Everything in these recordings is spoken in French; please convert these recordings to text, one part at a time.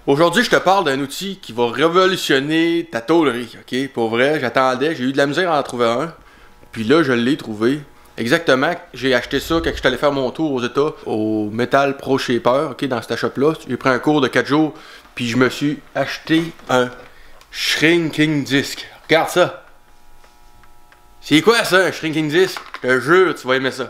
Aujourd'hui, je te parle d'un outil qui va révolutionner ta tôlerie, ok? Pour vrai, j'attendais, j'ai eu de la misère à en trouver un. Puis là, je l'ai trouvé. Exactement, j'ai acheté ça quand je suis allé faire mon tour aux États, au Metal Pro Shaper, ok, dans cette shop-là. J'ai pris un cours de 4 jours, puis je me suis acheté un Shrinking Disc. Regarde ça! C'est quoi ça, un Shrinking Disc? Je te jure, tu vas aimer ça.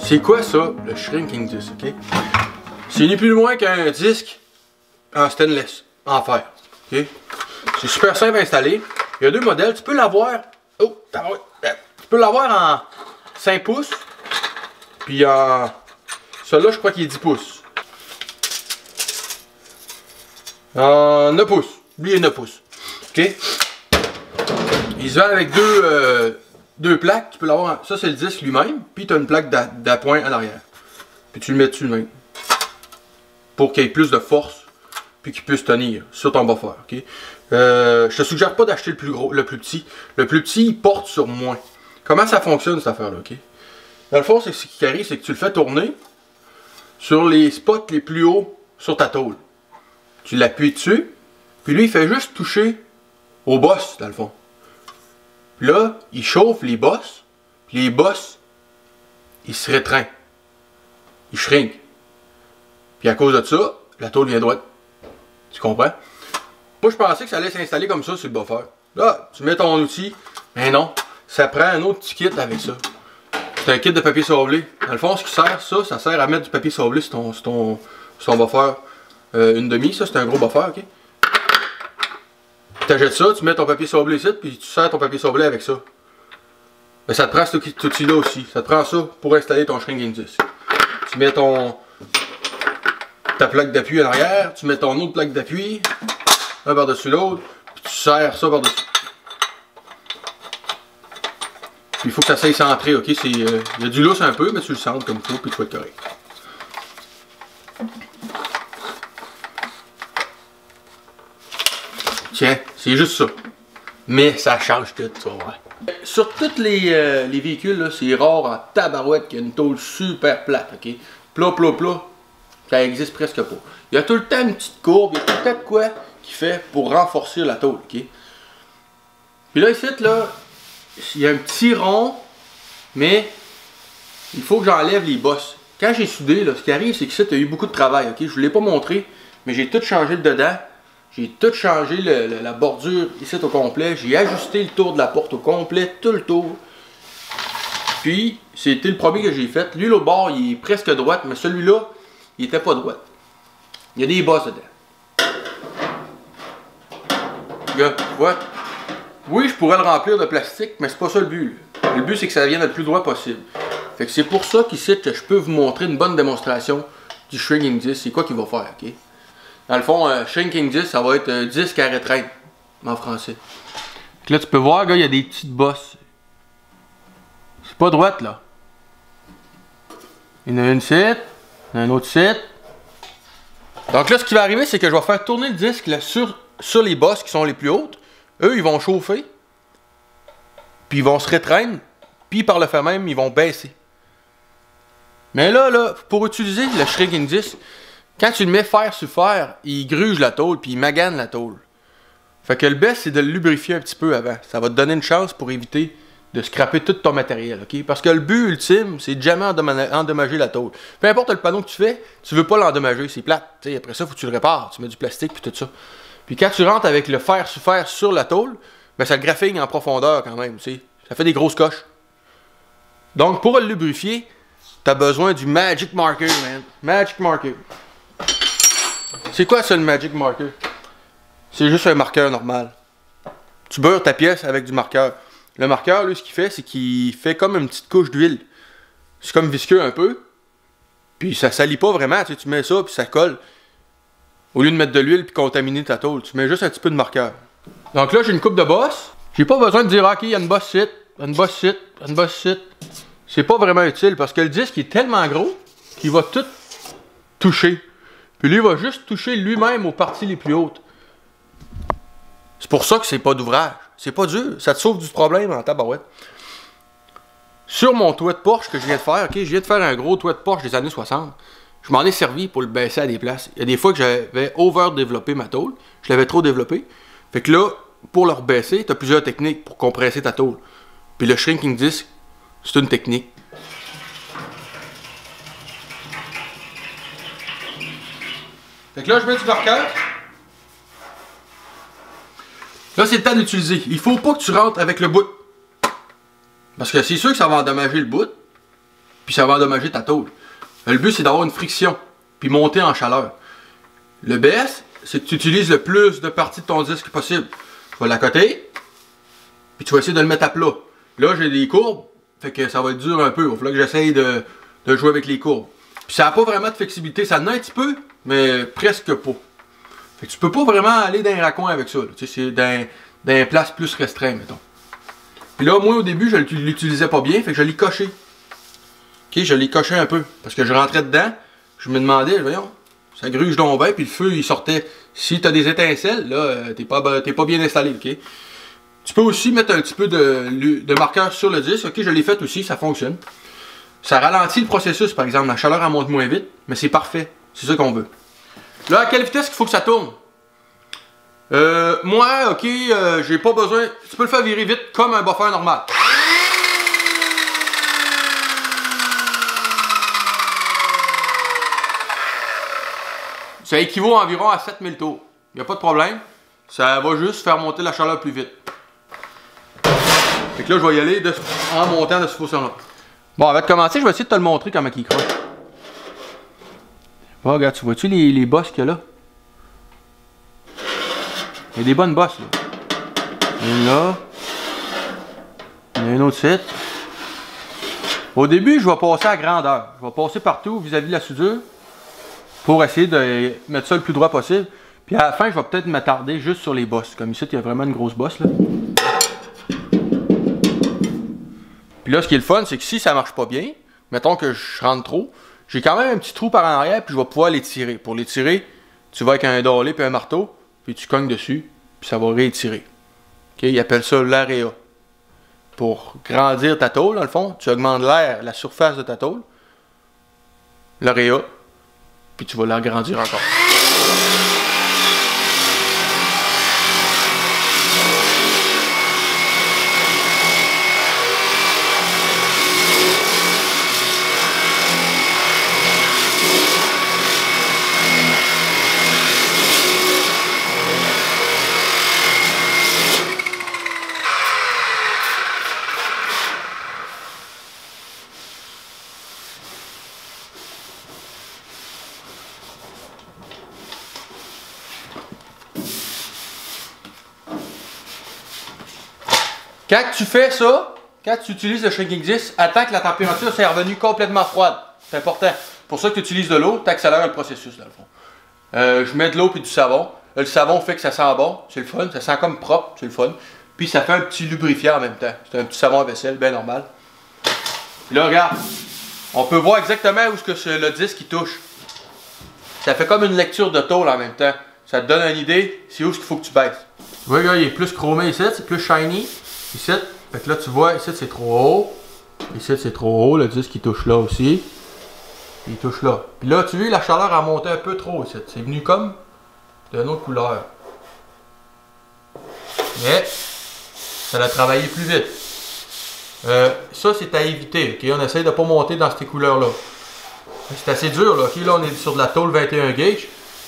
C'est quoi ça, le Shrinking Disc, ok? C'est ni plus ni moins qu'un disque en stainless, en fer, ok? C'est super simple à installer. Il y a deux modèles, tu peux l'avoir... Oh, tu peux l'avoir en 5 pouces, puis en... Celui-là, je crois qu'il est 10 pouces. En 9 pouces, lui il est 9 pouces, ok? Il se vend avec deux plaques, tu peux l'avoir, ça c'est le disque lui-même, puis tu as une plaque d'appoint à l'arrière. Puis tu le mets dessus même. Pour qu'il ait plus de force, puis qu'il puisse tenir sur ton buffer, ok? Je te suggère pas d'acheter le plus gros, le plus petit. Le plus petit, il porte sur moins. Comment ça fonctionne cette affaire-là, ok? Dans le fond, ce qui arrive, c'est que tu le fais tourner sur les spots les plus hauts sur ta tôle. Tu l'appuies dessus, puis lui, il fait juste toucher au boss, dans le fond. Puis là, il chauffe les bosses, puis les bosses, ils se rétreignent. Ils shrink. Puis à cause de ça, la tôle vient droite. Tu comprends? Moi, je pensais que ça allait s'installer comme ça sur le buffer. Là, tu mets ton outil, mais non, ça prend un autre petit kit avec ça. C'est un kit de papier sablé. Dans le fond, ce qui sert, ça sert à mettre du papier sablé sur ton buffer. Une demi, ça c'est un gros buffer, ok? Tu achètes ça, tu mets ton papier sablé ici, puis tu sers ton papier sablé avec ça. Mais ça te prend cet outil-là aussi. Ça te prend ça pour installer ton Shrinking Disc. Tu mets ta plaque d'appui en arrière, tu mets ton autre plaque d'appui, un par-dessus l'autre, puis tu serres ça par-dessus. Puis il faut que ça s'aille centré, ok? Il y a du lousse un peu, mais tu le centres comme il faut, puis tu vas être correct. Tiens, c'est juste ça. Mais ça change tout, tu vas voir. Sur tous les véhicules, c'est rare en tabarouette qu'il y a une tôle super plate, ok? Plat, ça existe presque pas. Il y a tout le temps une petite courbe, il y a tout le temps de quoi qu'il fait pour renforcer la tôle, ok? Puis là, ici, là, il y a un petit rond, mais il faut que j'enlève les bosses. Quand j'ai soudé, là, ce qui arrive, c'est que ici, il y a eu beaucoup de travail, ok? Je vous l'ai pas montré, mais j'ai tout changé le dedans. J'ai tout changé la bordure ici au complet. J'ai ajusté le tour de la porte au complet, tout le tour. Puis, c'était le premier que j'ai fait. Lui, l'autre bord, il est presque droite, mais celui-là, il était pas droite. Il y a des bosses dedans. Regarde, tu vois? Oui, je pourrais le remplir de plastique, mais c'est pas ça le but. Le but, c'est que ça vienne le plus droit possible. Fait que c'est pour ça qu'ici, je peux vous montrer une bonne démonstration du Shrinking Disc. C'est quoi qu'il va faire, ok? Dans le fond, Shrinking Disc, ça va être un disque à rétrainte, en français. Donc là, tu peux voir, gars, il y a des petites bosses. C'est pas droite, là. Il y en a une site, il y en a un autre site. Donc là, ce qui va arriver, c'est que je vais faire tourner le disque là, sur les bosses qui sont les plus hautes. Eux, ils vont chauffer, puis ils vont se rétraindre, puis par le fait même, ils vont baisser. Mais là, pour utiliser le Shrinking Disc, quand tu le mets fer sur fer, il gruge la tôle, puis il magane la tôle. Fait que le best, c'est de le lubrifier un petit peu avant. Ça va te donner une chance pour éviter de scraper tout ton matériel, ok? Parce que le but ultime, c'est de jamais endommager la tôle. Peu importe le panneau que tu fais, tu veux pas l'endommager, c'est plate. T'sais, après ça, faut que tu le répares, tu mets du plastique, puis tout ça. Puis quand tu rentres avec le fer sur la tôle, ben ça le graphine en profondeur quand même, tu sais. Ça fait des grosses coches. Donc, pour le lubrifier, t'as besoin du Magic Marker, man. Magic Marker. C'est quoi ça, le Magic Marker? C'est juste un marqueur normal. Tu beurres ta pièce avec du marqueur. Le marqueur, lui, ce qu'il fait, c'est qu'il fait comme une petite couche d'huile. C'est comme visqueux un peu. Puis ça salit pas vraiment, tu sais, tu mets ça, puis ça colle. Au lieu de mettre de l'huile puis contaminer ta tôle, tu mets juste un petit peu de marqueur. Donc là, j'ai une coupe de bosse. J'ai pas besoin de dire, ok, il y a une bosse site, une bosse site, une bosse site. C'est pas vraiment utile parce que le disque est tellement gros qui va tout toucher. Puis lui, il va juste toucher lui-même aux parties les plus hautes. C'est pour ça que c'est pas d'ouvrage. C'est pas dur. Ça te sauve du problème en tabarouette. Sur mon toit de Porsche que je viens de faire, ok, je viens de faire un gros toit de Porsche des années 60. Je m'en ai servi pour le baisser à des places. Il y a des fois que j'avais over-développé ma tôle. Je l'avais trop développé. Fait que là, pour le rebaisser, tu as plusieurs techniques pour compresser ta tôle. Puis le shrinking disc, c'est une technique. Fait que là, je mets du marqueur. Là, c'est le temps d'utiliser. Il faut pas que tu rentres avec le bout. Parce que c'est sûr que ça va endommager le bout. Puis ça va endommager ta tôle. Le but, c'est d'avoir une friction. Puis monter en chaleur. Le BS, c'est que tu utilises le plus de parties de ton disque possible. Tu vas l'accoter. Puis tu vas essayer de le mettre à plat. Là, j'ai des courbes. Fait que ça va être dur un peu. Il va falloir que j'essaye de jouer avec les courbes. Puis ça n'a pas vraiment de flexibilité. Ça en a un petit peu, mais presque pas. Fait que tu peux pas vraiment aller dans un raccoin avec ça. Tu sais, c'est dans un place plus restreint, mettons. Puis là, moi, au début, je l'utilisais pas bien. Fait que je l'ai coché. Ok, je l'ai coché un peu. Parce que je rentrais dedans. Je me demandais, voyons, ça gruge donc bien. Puis le feu, il sortait. Si tu as des étincelles, là, t'es pas bien installé. Ok. Tu peux aussi mettre un petit peu de marqueur sur le disque. Ok, je l'ai fait aussi, ça fonctionne. Ça ralentit le processus, par exemple. La chaleur, elle monte moins vite, mais c'est parfait. C'est ça qu'on veut. Là, à quelle vitesse il faut que ça tourne? Moi, ok, j'ai pas besoin... Tu peux le faire virer vite comme un buffer normal. Ça équivaut environ à 7000 tours. Il n'y a pas de problème. Ça va juste faire monter la chaleur plus vite. Fait que là, je vais y aller en montant de ce façon-là. Bon, avant de commencer, je vais essayer de te le montrer comment il croche. Oh, regarde, tu vois-tu les bosses qu'il y a là? Il y a des bonnes bosses, là. Une là. Il y en a une autre site. Au début, je vais passer à grandeur. Je vais passer partout vis-à-vis de la soudure pour essayer de mettre ça le plus droit possible. Puis à la fin, je vais peut-être m'attarder juste sur les bosses. Comme ici, il y a vraiment une grosse bosse, là. Puis là, ce qui est le fun, c'est que si ça marche pas bien, mettons que je rentre trop, j'ai quand même un petit trou par en arrière, puis je vais pouvoir l'étirer. Pour l'étirer, tu vas avec un dolé puis un marteau, puis tu cognes dessus, puis ça va réétirer. Okay? Ils appellent ça l'area. Pour grandir ta tôle, dans le fond, tu augmentes l'air, la surface de ta tôle, l'area, puis tu vas l'agrandir encore. Quand tu fais ça, quand tu utilises le shrinking disc, attends que la température soit revenue complètement froide. C'est important. Pour ça que tu utilises de l'eau, tu accélères le processus dans le fond. Je mets de l'eau et du savon. Le savon fait que ça sent bon, c'est le fun. Ça sent comme propre, c'est le fun. Puis ça fait un petit lubrifiant en même temps. C'est un petit savon à vaisselle, bien normal. Puis là, regarde. On peut voir exactement où est-ce que le disque il touche. Ça fait comme une lecture de tôle en même temps. Ça te donne une idée, c'est où est-ce qu'il faut que tu baisses. Tu vois, regarde, il est plus chromé ici, c'est plus shiny. Ici, fait que là tu vois, ici c'est trop haut. Ici c'est trop haut, le disque il touche là aussi. Il touche là. Puis là, tu vois, la chaleur a monté un peu trop ici. C'est venu comme d'une autre couleur. Mais ça l'a travaillé plus vite. Ça c'est à éviter. Okay? On essaye de ne pas monter dans ces couleurs-là. C'est assez dur là. Okay? Là on est sur de la tôle 21 gauge.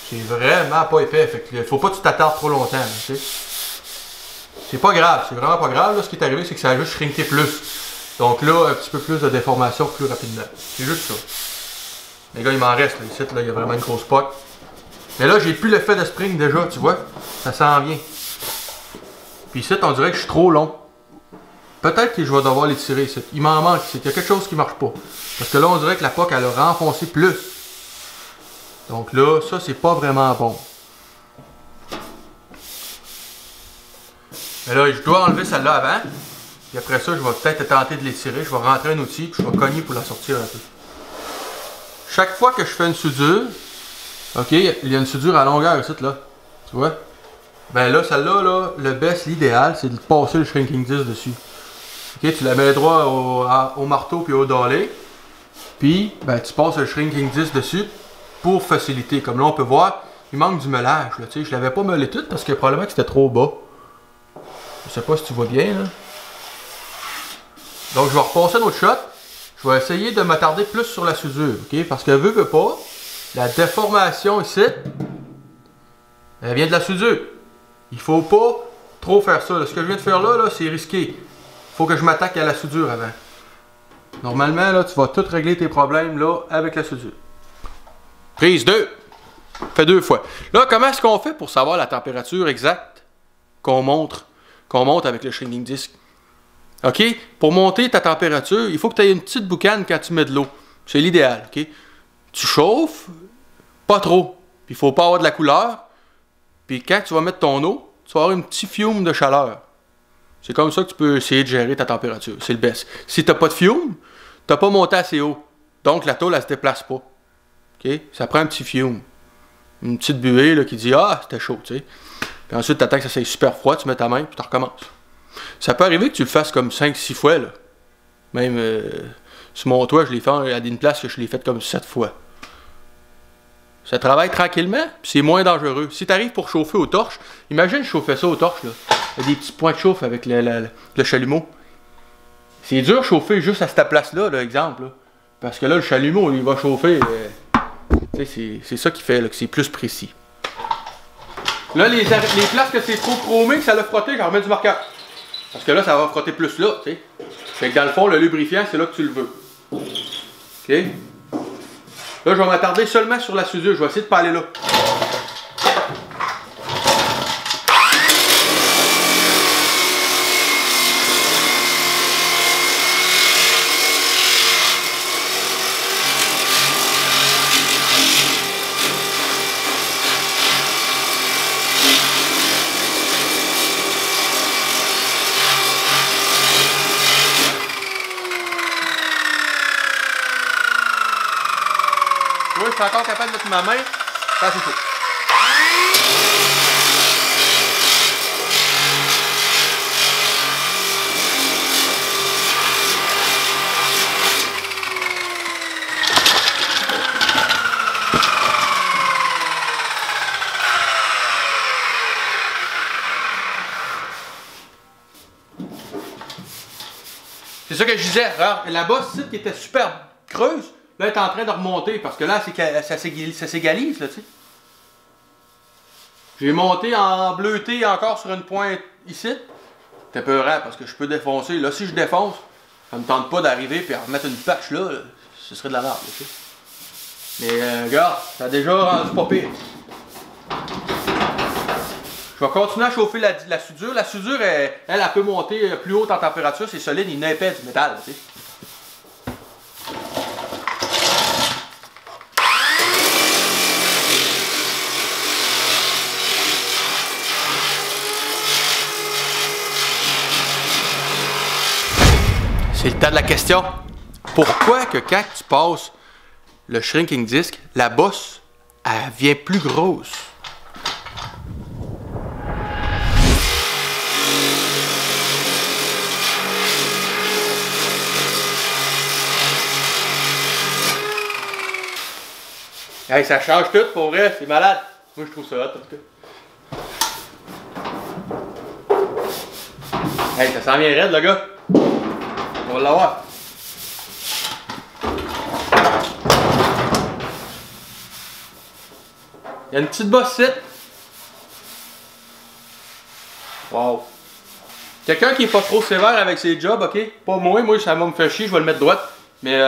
C'est vraiment pas épais. Fait que faut pas que tu t'attardes trop longtemps. Okay? C'est pas grave, c'est vraiment pas grave. Là, ce qui est arrivé, c'est que ça a juste shrinké plus. Donc là, un petit peu plus de déformation plus rapidement. C'est juste ça. Les gars, il m'en reste. Là. Ici, là, il y a vraiment une grosse poque. Mais là, j'ai plus l'effet de spring déjà, tu vois. Ça s'en vient. Puis ici, on dirait que je suis trop long. Peut-être que je vais devoir l'étirer ici. Il m'en manque ici. Il y a quelque chose qui marche pas. Parce que là, on dirait que la poque, elle a renfoncé plus. Donc là, ça, c'est pas vraiment bon. Mais là, je dois enlever celle-là avant. Puis après ça, je vais peut-être tenter de l'étirer. Je vais rentrer un outil, puis je vais cogner pour la sortir un peu. chaque fois que je fais une soudure, ok, il y a une soudure à longueur ici, là. Tu vois? Ben là, celle-là, là, le best, l'idéal, c'est de passer le shrinking disc dessus. Ok, tu la mets droit au marteau puis au dolly. Puis, ben, tu passes le shrinking disc dessus pour faciliter. Comme là, on peut voir, il manque du meulage. Là, je l'avais pas meulé tout parce que probablement que c'était trop bas. Je sais pas si tu vois bien. Là. Donc, je vais repasser notre shot. Je vais essayer de m'attarder plus sur la soudure. Okay? Parce que veut pas, la déformation ici, elle vient de la soudure. Il faut pas trop faire ça. Là. Ce que je viens de faire là c'est risqué. Il faut que je m'attaque à la soudure avant. Normalement, là, tu vas tout régler tes problèmes là, avec la soudure. Prise 2. Fait 2 fois. Là, comment est-ce qu'on fait pour savoir la température exacte qu'on monte avec le shrinking disc? OK? Pour monter ta température, il faut que tu aies une petite boucane quand tu mets de l'eau. C'est l'idéal. OK? Tu chauffes, pas trop. Puis il ne faut pas avoir de la couleur. Puis quand tu vas mettre ton eau, tu vas avoir un petit fiume de chaleur. C'est comme ça que tu peux essayer de gérer ta température. C'est le best. Si tu n'as pas de fiume, tu n'as pas monté assez haut. Donc la tôle, elle ne se déplace pas. OK? Ça prend un petit fiume. Une petite buée là, qui dit « Ah, c'était chaud. » tu sais. Puis ensuite, tu attends que ça soit super froid, tu mets ta main, puis tu recommences. Ça peut arriver que tu le fasses comme 5-6 fois. Là. Même sur mon toit, je l'ai fait à une place que je l'ai fait comme 7 fois. Ça travaille tranquillement, puis c'est moins dangereux. Si tu arrives pour chauffer aux torches, imagine chauffer ça aux torches. Là. Il y a des petits points de chauffe avec le chalumeau. C'est dur de chauffer juste à cette place-là, là, exemple. Là. Parce que là, le chalumeau, il va chauffer. C'est ça qui fait là, que c'est plus précis. Là, les places que c'est trop chromé, que ça l'a frotté, j'en remets du marqueur. Parce que là, ça va frotter plus là, tu sais. Fait que dans le fond, le lubrifiant, c'est là que tu le veux. OK? Là, je vais m'attarder seulement sur la soudure. Je vais essayer de pas aller là. Oui, je suis encore capable de mettre ma main. Ça, c'est tout. C'est ça que je disais. Alors, là-bas, ce site qui était super creuse, là, elle est en train de remonter parce que là, ça s'égalise, là, tu sais. J'ai monté en bleuté encore sur une pointe ici. C'était peurant parce que je peux défoncer. Là, si je défonce, ça me tente pas d'arriver et remettre une patch là, ce serait de la merde, tu sais. Mais regarde, ça a déjà rendu pas pire. Je vais continuer à chauffer la soudure. La soudure, elle peut monter plus haute en température. C'est solide, il n'est pas du métal, tu sais. C'est le temps de la question. Pourquoi que quand tu passes le shrinking disc, la bosse, elle vient plus grosse? Hey, ça change tout, pour vrai, c'est malade. Moi, je trouve ça hot, en tout cas. Hey, ça sent bien raide, le gars. On va l'avoir. Il y a une petite bosse ici. Wow. Quelqu'un qui est pas trop sévère avec ses jobs, ok? Pas moi, ça va me faire chier, je vais le mettre droite. Mais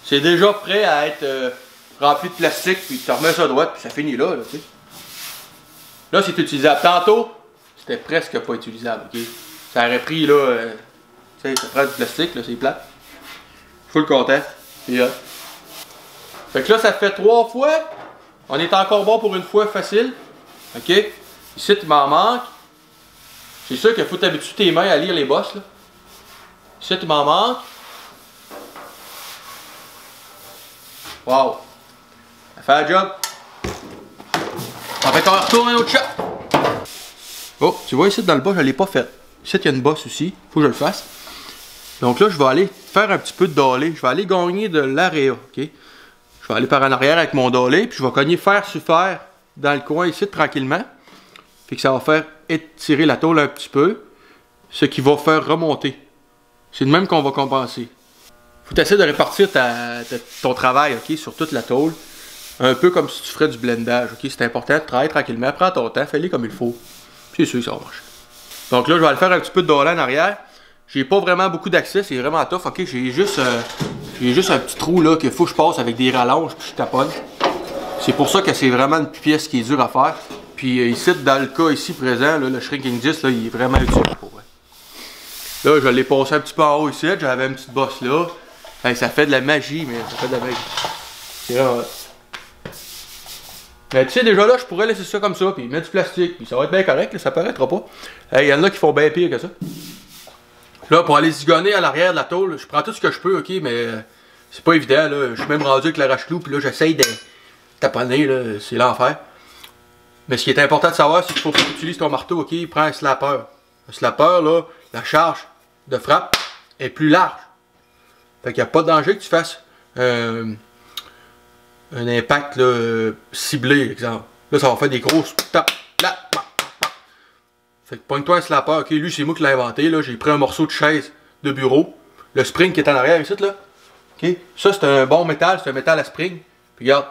c'est déjà prêt à être rempli de plastique, puis tu remets ça droite, puis ça finit là, tu sais. Là, c'est utilisable. Tantôt, c'était presque pas utilisable, ok? Ça aurait pris, là, tu sais, ça prend du plastique, là, c'est plate. Full content. Puis là. Fait que là, ça fait 3 fois. On est encore bon pour une fois facile. Ok? Ici, il m'en manque. C'est sûr qu'il faut t'habituer tes mains à lire les bosses, là. Ici, il m'en manque. Wow! Ça fait la job. En fait, on retourne un autre shot. Oh, tu vois ici dans le bas, je ne l'ai pas fait. Ici, il y a une bosse aussi. Faut que je le fasse. Donc là, je vais aller faire un petit peu de dolly. Je vais aller gagner de l'area. OK? Je vais aller par en arrière avec mon dolly. Puis je vais cogner fer sur fer dans le coin ici tranquillement. Fait que ça va faire étirer la tôle un petit peu. Ce qui va faire remonter. C'est de même qu'on va compenser. Faut essayer de répartir ton travail, OK, sur toute la tôle. Un peu comme si tu ferais du blendage, OK? C'est important, travaille tranquillement, prends ton temps, fais-le comme il faut. Puis c'est sûr que ça va marcher. Donc là, je vais aller faire un petit peu de dolly en arrière. J'ai pas vraiment beaucoup d'accès, c'est vraiment tough, OK? J'ai juste un petit trou là qu'il faut que je passe avec des rallonges puis je taponne. C'est pour ça que c'est vraiment une pièce qui est dure à faire. Puis ici, dans le cas ici présent, là, le Shrinking Disc, là, il est vraiment utile pour vrai. Là, je l'ai passé un petit peu en haut ici, j'avais une petite bosse là. Hey, ça fait de la magie, mais ça fait de la magie. C'est vraiment... Mais tu sais, déjà là, je pourrais laisser ça comme ça, puis mettre du plastique, puis ça va être bien correct, là, ça paraîtra pas. Il y en a qui font bien pire que ça. Là, pour aller zigonner à l'arrière de la tôle, je prends tout ce que je peux, ok, mais c'est pas évident, là. Je suis même rendu avec l'arrache-clou, puis là, j'essaye de taponner, là, c'est l'enfer. Mais ce qui est important de savoir, c'est qu'il faut que tu utilises ton marteau, ok, prends un slapper. Un slapper, là, la charge de frappe est plus large. Fait qu'il n'y a pas de danger que tu fasses un impact là, ciblé, exemple. Là, ça va faire des grosses tapes. Fait que pogne-toi un slapper. Ok, lui, c'est moi qui l'ai inventé. Là, j'ai pris un morceau de chaise de bureau. Le spring qui est en arrière ici, là. Ok, ça, c'est un bon métal. C'est un métal à spring. Puis regarde,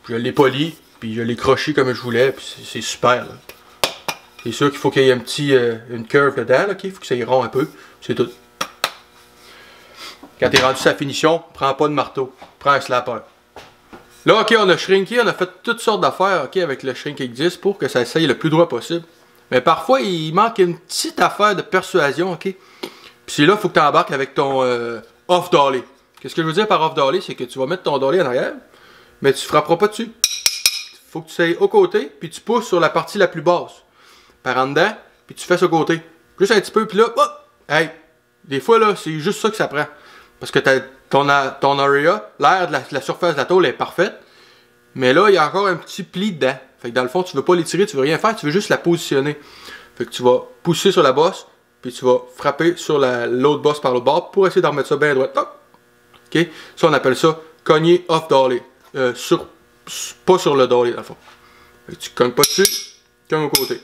je l'ai poli. Puis je l'ai croché comme je voulais. Puis c'est super, là. C'est sûr qu'il faut qu'il y ait un petit, une curve dedans. Là, okay? Il faut que ça y rond un peu. C'est tout. Quand tu es rendu sa finition, prends pas de marteau. Prends un slapper. Là, ok, on a shrinké, on a fait toutes sortes d'affaires, ok, avec le Shrinking Disc pour que ça essaye le plus droit possible. Mais parfois, il manque une petite affaire de persuasion, ok. Puis c'est là, il faut que tu embarques avec ton off dolly. Qu'est-ce que je veux dire par off dolly? C'est que tu vas mettre ton dolly en arrière, mais tu frapperas pas dessus. Il faut que tu ailles au côté, puis tu pousses sur la partie la plus basse. Par en dedans, puis tu fais ce côté. Juste un petit peu, puis là, oh, hey, des fois, là, c'est juste ça que ça prend. Parce que ton area, l'air de la surface de la tôle est parfaite. Mais là, il y a encore un petit pli dedans. Fait que dans le fond, tu veux pas l'étirer, tu veux rien faire, tu veux juste la positionner. Fait que tu vas pousser sur la bosse, puis tu vas frapper sur l'autre bosse par l'autre bord pour essayer de remettre ça bien droit. Ok? Ça, on appelle ça cogner off dolly. Pas sur le dolly, dans le fond. Fait que tu cognes pas dessus, tu cognes au côté.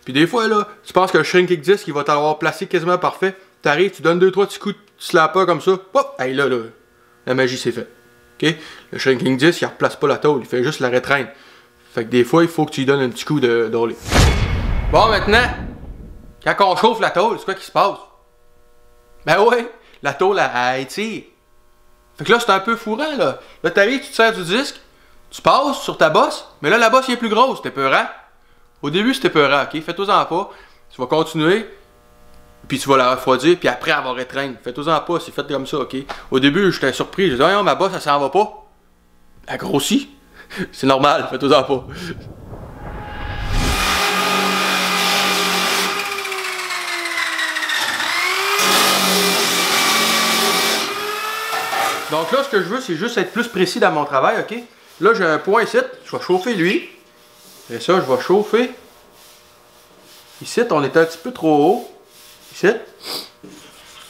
Puis des fois, là, tu penses que le Shrinking Disc, il va t'avoir placé quasiment parfait. Tu arrives, tu donnes 2-3 petits coups de slapper comme ça. Hop! Hey, là, la magie c'est fait. OK? Le Shrinking Disc, il ne replace pas la tôle, il fait juste la rétraîne. Fait que des fois, il faut que tu lui donnes un petit coup de dolly. Bon, maintenant, quand on chauffe la tôle, c'est quoi qui se passe? Ben ouais, la tôle, elle étire. Fait que là, c'est un peu fourrant, là. Là, t'arrives, tu te sers du disque, tu passes sur ta bosse, mais là, la bosse, elle est plus grosse, c'était peurant. Au début, c'était peurant, OK? Fais-toi-en pas. Tu vas continuer, puis tu vas la refroidir, puis après, elle va rétraîner. Fais-toi-en pas, c'est fait comme ça, OK? Au début, j'étais surpris. Je disais, oh, ma bosse, elle s'en va pas. Elle grossit. C'est normal, fais-toi-en pas. Donc là, ce que je veux, c'est juste être plus précis dans mon travail, OK? Là, j'ai un point ici. Je vais chauffer lui. Et ça, je vais chauffer. Ici, on est un petit peu trop haut. Ici.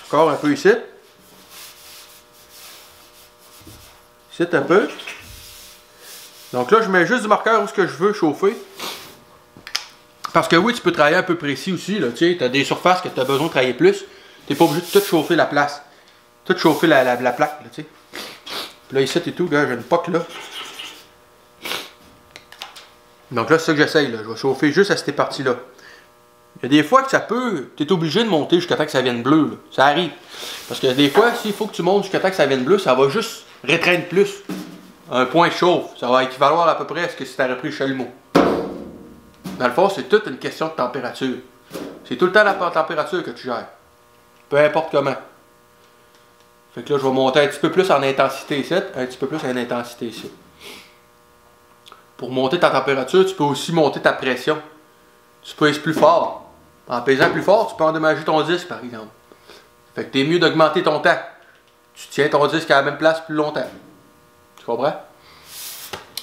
Encore un peu ici. Ici un peu. Donc là, je mets juste du marqueur où ce que je veux chauffer. Parce que oui, tu peux travailler un peu précis aussi. Tu as des surfaces que tu as besoin de travailler plus. Tu n'es pas obligé de tout chauffer la place. Tout chauffer la plaque. Là, puis là, ici et tout, là, j'ai une poque là. Donc là, c'est ça que j'essaye. Je vais chauffer juste à cette partie-là. Il y a des fois que ça peut... Tu es obligé de monter jusqu'à temps que ça vienne bleu. Là. Ça arrive. Parce que des fois, s'il faut que tu montes jusqu'à temps que ça vienne bleu, ça va juste rétraîner plus. Un point chauffe. Ça va équivaloir à peu près à ce que si tu avais pris le chalumeau. Dans le fond, c'est toute une question de température. C'est tout le temps la température que tu gères. Peu importe comment. Fait que là, je vais monter un petit peu plus en intensité ici, un petit peu plus en intensité ici. Pour monter ta température, tu peux aussi monter ta pression. Tu pèses plus fort. En pesant plus fort, tu peux endommager ton disque, par exemple. Fait que t'es mieux d'augmenter ton temps. Tu tiens ton disque à la même place plus longtemps. Tu comprends?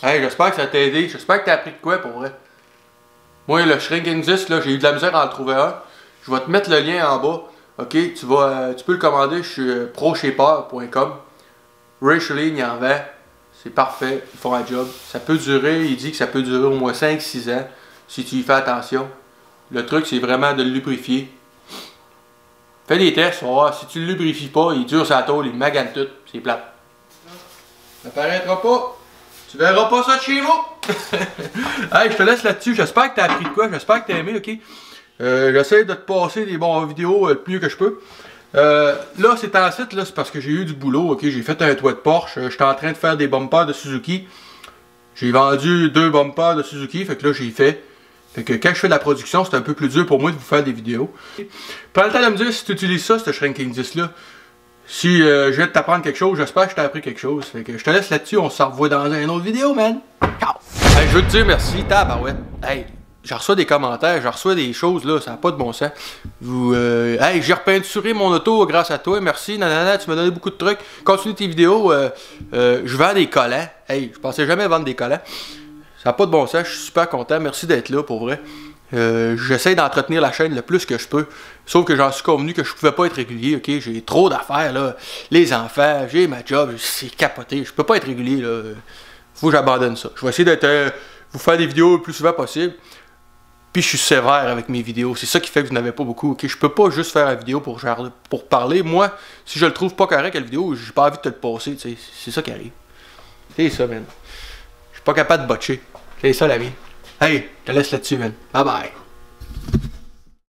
Hey, j'espère que ça t'a aidé. J'espère que t'as appris de quoi pour vrai. Moi, le Shrinking Disc, là, j'ai eu de la misère à en trouver un. Je vais te mettre le lien en bas. Ok, tu peux le commander sur proshaper.com. Ray Schilling il en vend. C'est parfait. Ils font un job. Ça peut durer, il dit que ça peut durer au moins 5-6 ans si tu y fais attention. Le truc, c'est vraiment de le lubrifier. Fais des tests, on va voir. Si tu le lubrifies pas, il dure sa tôle, il magane tout. C'est plate. Ça paraîtra pas. Tu verras pas ça de chez vous. Hey, je te laisse là-dessus. J'espère que tu as appris de quoi. J'espère que tu as aimé, ok? J'essaie de te passer des bonnes vidéos le mieux que je peux. Là, c'est en site, là, c'est parce que j'ai eu du boulot, ok? J'ai fait un toit de Porsche. J'étais en train de faire des bumpers de Suzuki. J'ai vendu 2 bumpers de Suzuki, fait que là, j'ai fait. Fait que quand je fais de la production, c'est un peu plus dur pour moi de vous faire des vidéos. Prends le temps de me dire si tu utilises ça, ce Shrinking Disc là. Si je viens de t'apprendre quelque chose, j'espère que je t'ai appris quelque chose. Fait que je te laisse là-dessus, on se revoit dans une autre vidéo, man. Ciao! Hey, je veux te dire merci, tabarouette. Hey, je reçois des commentaires, je reçois des choses, là, ça n'a pas de bon sens. Hey, j'ai repeinturé mon auto grâce à toi, merci, nanana, tu m'as donné beaucoup de trucs. Continue tes vidéos, je vends des collants. Hey, je pensais jamais vendre des collants. Ça n'a pas de bon sens, je suis super content, merci d'être là, pour vrai. J'essaie d'entretenir la chaîne le plus que je peux. Sauf que j'en suis convenu que je pouvais pas être régulier, ok? J'ai trop d'affaires, là. Les enfants, j'ai ma job, c'est capoté. Je peux pas être régulier, là. Faut que j'abandonne ça. Je vais essayer d'être vous faire des vidéos le plus souvent possible. Puis je suis sévère avec mes vidéos. C'est ça qui fait que vous n'avez pas beaucoup, ok? Je peux pas juste faire une vidéo pour parler. Moi, si je le trouve pas correct, la vidéo, j'ai pas envie de te le passer, tu sais. C'est ça qui arrive. C'est ça, man. Je suis pas capable de botcher. C'est ça, la vie. Hey, je te laisse là-dessus, man. Bye bye.